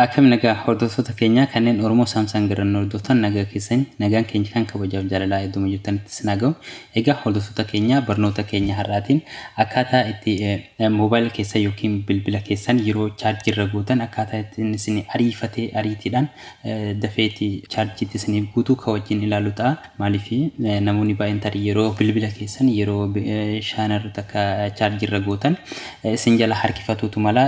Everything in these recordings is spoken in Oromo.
Akkam nagaa hordoftoota keenya kanneen Oromoo Samsung irraan hordoftan nagaa keessanii nagaan keenya kan kabajaaf jaalalaa hedduu jirtanitti sinagaa'u. Egaa hordoftoota keenya barnoota keenya har'aatiin akkaataa itti moobaayil keessa yookiin bilbila keessan yeroo chaarjii irra gootan akkaataa ittiin isin ariifatee ariitiidhaan dafeetii chaarjiitti isiniif guutuu ka wajjin ilaalu ta'a. Maaliif namoonni baay'een tarii yeroo bilbila keessan yeroo shaanarra takka chaarjii irra gootan isin jala harkifatuutu mala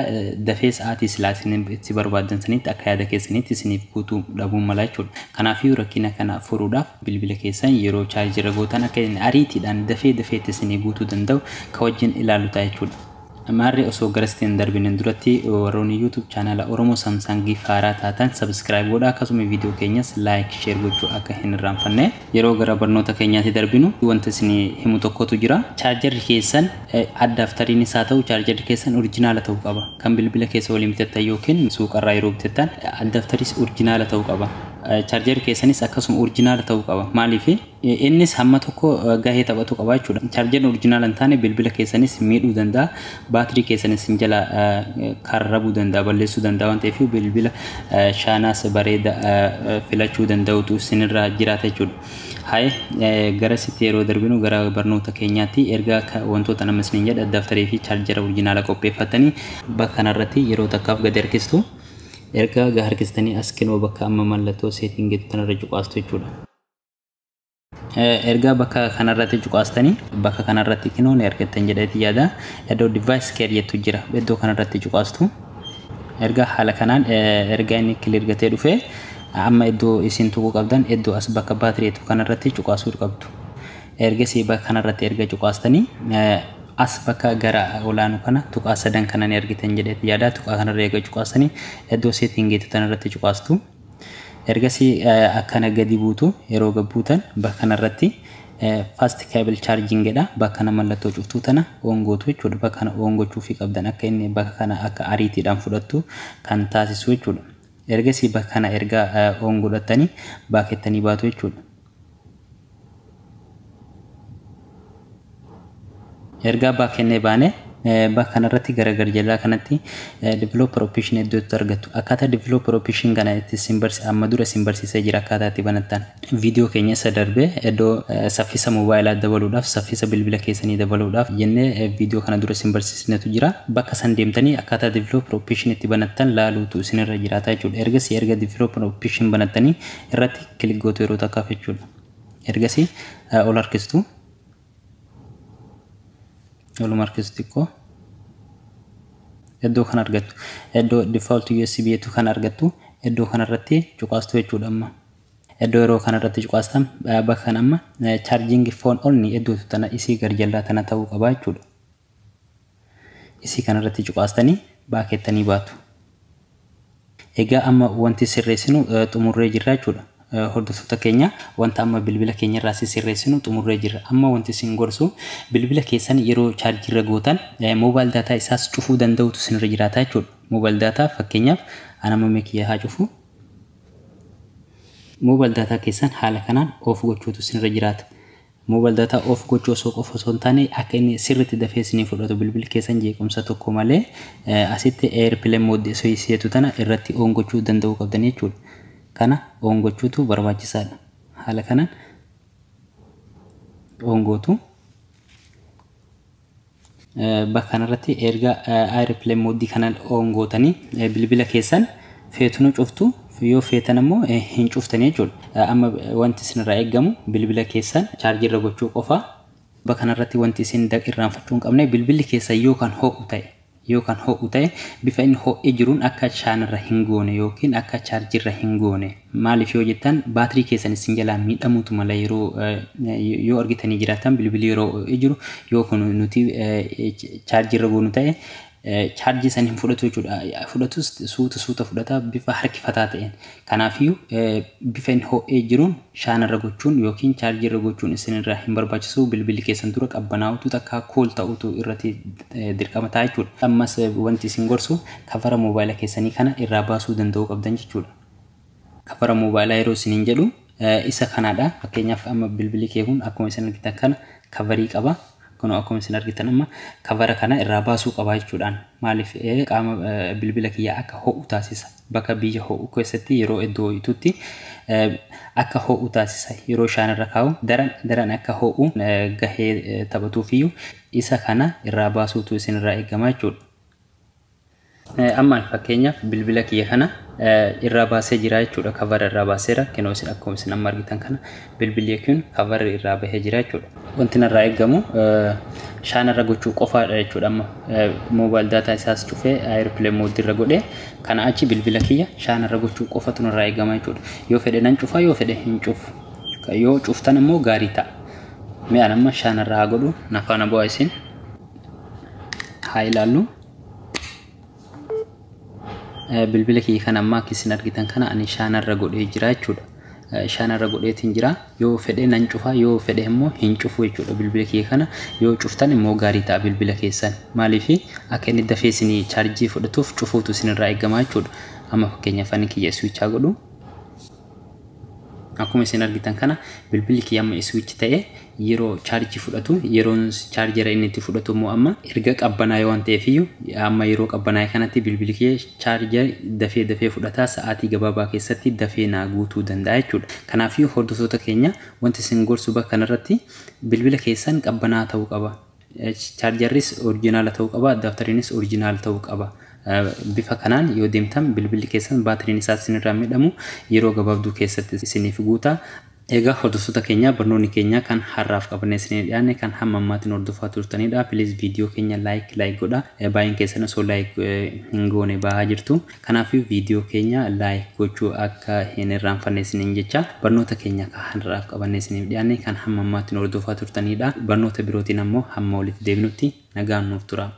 dafee sa'aatii silaa isin itti barbaadan sanitti akka yaada keessanitti isiniif guutuu dhabuun mala jechuudha. Kanaafuu rakkina kana furuudhaaf bilbila keessan yeroo chaarjii irra gootan akka ariitiidhaan dafeetti isinii guutuu danda'u ka wajjin ilaalu ta'a jechuudha. Maarree osoo garastiin darbinen duratti warroonni YouTube channel Oromoo Samsung faaraa taatan subscribe godhaa akkasuma viidiyoo keenyas like share gochuu akka hin irraanfanne. Yeroo gara barnoota keenyaatti darbinu wanta isinii himu tokkotu jira. Chaarjarri keessan addaftariin isaa ta'u chaarjarri keessan oriijinaala ta'uu qaba. Kan bilbila keessa waliin bitattan yookiin suuqarraa yeroo bitattan addaftaris oriijinaala ta'uu qaba. Chaarjarri keessanis akkasuma oriijinaala ta'uu qaba. Maaliif innis hamma tokko gahee taphatu qaba jechuudha. Chaarjarri oriijinaala hin taane bilbila keessanis miidhuu danda'a. Baatirii keessanis jala karrabuu danda'a, balleessuu danda'a waan ta'eef bilbila shaanaas bareeda filachuu danda'utu isinirra jiraata jechuudha. Garasitti yeroo darbinu gara barnoota keenyaatti erga wantoota nama isiniin jedha daftarii fi chaarjara oriijinaala qopheeffatanii bakka kanarratti yeroo takkaaf gadi harkistu. Erga harkistanii as kenoo bakka amma mallattoo seetingiitu kanarra cuqaastu jechuudha. Erga bakka kanarratti cuqaastanii bakka kanarratti kinoon argattan jedheeti yaada. Iddoo device care jettu jira. Iddoo kanarratti cuqaastu. Erga haala kanaan erga inni clear gatee dhufee amma iddoo isin tuquu qabdan iddoo as bakka baatiriitu kanarratti cuqaasuu qabdu. Ergasii bakka kanarratti erga cuqaastanii as bakka gara olaanu kana tuqaa sadan kanan argitan jedheeti yaada. Tuqaa kanarra erga cuqaastanii iddoo seetingiitu kanarratti cuqaastu. Ergasii akkana gadi buutu yeroo gabbuutan bakka kanarratti fast cable charging jedha. Bakka kana mallattoo cuftuu tana on gootu jechuudha. Bakka kana on gochuufii qabdan akka inni bakka kana akka ariitiidhaan fudhattu kan taasisu jechuudha. Ergasii bakka kana erga on godhattanii baakettanii baatu jechuudha. Erga baakennee baane bakka kanarratti gara jalaa kanatti developer option iddootti argattu. Akkaataa developer option kana itti amma dura isin barsiisee jira akkaataa itti banattan. Viidiyoo keenya isa darbee iddoo saffisa moobaayilaa dabaluudhaaf saffisa bilbila keessanii dabaluudhaaf jennee viidiyoo kana dura isin barsiisnetu jira. Bakka san deemtanii akkaataa developer option itti banattan laaluutu isinirra jiraata jechuudha. Ergasii erga developer option banattanii irratti kilik gootu yeroo takkaaf jechuudha. Ergasii ol harkistu. Olu markistikko iddoo kan argattu iddoo default USB tu kan argattu iddoo kanarratti cuqaastu jechuudha. Amma iddoo yeroo kanarratti cuqaastan bakka kana amma charging phone only iddoo tana isii garjallaa tana ta'uu qaba jechuudha. Isii kanarratti cuqaastanii baakettanii baatu. Egaa amma wanti sirreessinu xumurree jirra jechuudha. Hordoftoota keenya wanta amma bilbila keenya irraa sirreessinu xumurree jirra. Amma wanti isin gorsu bilbila keessan yeroo chaarjii irra gootan moobaayil daataa isaas cufuu danda'utu isinirra jiraata jechuudha. Moobaayil daataa fakkeenyaaf anama meekiyyaa haa cufu. Moobaayil daataa keessan haala kanaan off gochuutu isinirra jiraata. Moobaayil daataa off gochuu osoo qofa osoo hin taane akka inni sirriitti dafee isinii fudhatu bilbila keessan jeequmsa tokko malee asitti airplane mode isheetu tana irratti on gochuu danda'uu qabdan jechuudha. Kana on gochuutu barbaachisaadha. Haala kanaan on gootu bakka kanarratti erga airplane mode kana on gootanii bilbila keessan feetunu cuftu yoo feetan ammoo hin cuftanii jechuudha. Amma wanti isinirraa eegamu bilbila keessan chaarjii irra gochuu qofa. Bakka kanarratti wanti isin irraanfachuu hin qabne bilbilli keessan yookaan ho'u ta'e bifa inni ho'ee jiruun akka shaanarra hin goone yookiin akka chaarjiirra hin goone. Maaliif yoo jettan baatirii keessan isin jalaa miidhamuutu mala yoo argitanii jiraatan bilbilli yeroo ho'ee jiru yookaan nuti chaarjiirra goonu ta'e chaarjii san hin fudhatu jechuudha. Fudhatus suuta fudhata bifa harkifataa ta'een. Kanaafuu bifa inni ho'ee jiruun shaanarra gochuun yookiin chaarjiirra gochuun isinirra hin barbaachisu. Bilbilli keessan dura qabbanaa'utu takka kool ta'utu irratti dirqama ta'a jechuudha. Ammas wanti isin gorsu kafara moobaayila keessanii kana irraa baasuu danda'uu qabdan jechuudha. Kafara moobaayilaa yeroo isiniin jedhu isa kanaadha. Fakkeenyaaf amma bilbilli kee kun akkuma isin argitan kana kafarii qaba. Kuno akkuma isin argitan amma kavara kana irraa baasuu qaba jechuudhaan. Maaliif qaama bilbila kiyya akka ho'u taasisa. Bakka biyya ho'u keessatti yeroo iddoo itutti akka ho'u taasisa. Yeroo shaanarra kaa'u daran akka ho'u gahee taphatuufiyyuu isa kana irraa baasuutu isinirraa eegama jechuudha. Amma fakkeenyaaf bilbila kiyya kana irraa baasee jira jechuudha. Kavara irraa baaseera. Kunoo isin akkuma isin amma argitan kana bilbilli kun kavara irraa bahee jira jechuudha. Wanti narraa eegamu shaanarra gochuu qofaadha jechuudha. Amma mobile data isaas cufee airplane mode irra godhee kana achi bilbila kiyya shaanarra gochuu qofatu narraa eegama jechuudha. Yoo fedhe nan cufa yoo fedhe hin cufu. Yoo cuftan immoo gaarii ta'a. Mee amma shaanarra haa godhu nafaana bu'aa isin haa ilaallu. Bilbila kiyya kana amma isin argitan kana ani shaanarra godhee jira jechuudha. Shaanarra godheetiin jira. Yoo fedhe nan cufa yoo fedhe immoo hin cufu jechuudha. Bilbila kiyya kana yoo cuftan immoo gaarii ta'a bilbila keessan. Maaliif akka inni dafee isin chaarjii fudhatuuf cufuutu isinirraa eegama jechuudha. Amma fakkeenyaaf ani kiyya switch haa godhu. Akkuma isin argitan kana bilbilli kiyya amma switch ta'ee yeroo chaarjii fudhatu yeroon chaarjera inni itti fudhatu immoo amma erga qabbanaa'ee waan ta'eefiyyuu amma yeroo qabbanaa'ee kanatti bilbilli kiyya chaarjer dafee fudhataa sa'aatii gabaabaa keessatti dafee naa guutuu danda'a jechuudha. Kanaafiyyuu hordoftoota keenya wanti isin gorsu bakka kanarratti bilbila keessan qabbanaa ta'uu qaba. Chaarjerris oriijinaala ta'uu qaba. Adapteriinis oriijinaala ta'uu qaba. Bifa kanaan yoo deemtan bilbilli keessan baatiriin isaa isinirraa miidhamu yeroo gabaabduu keessatti isiniif guuta. Egaa hordoftoota keenya barnoonni keenya kan har'aaf qabannee isinii dhiyaanne kan hamma ammaatiin hordofaa turtanidha. Please viidiyoo keenya like godha. Baay'een keessan osoo like hin goone bahaa jirtu. Kanaafuu viidiyoo keenya like gochuu akka hin irraanfanne isiniin jecha barnoota keenya kan har'aaf qabannee isiniif dhiyaanne kan hamma ammaatiin hordofaa turtanidha. Barnoota birootiin ammoo hamma walitti deebinutti nagaan nuuf tura.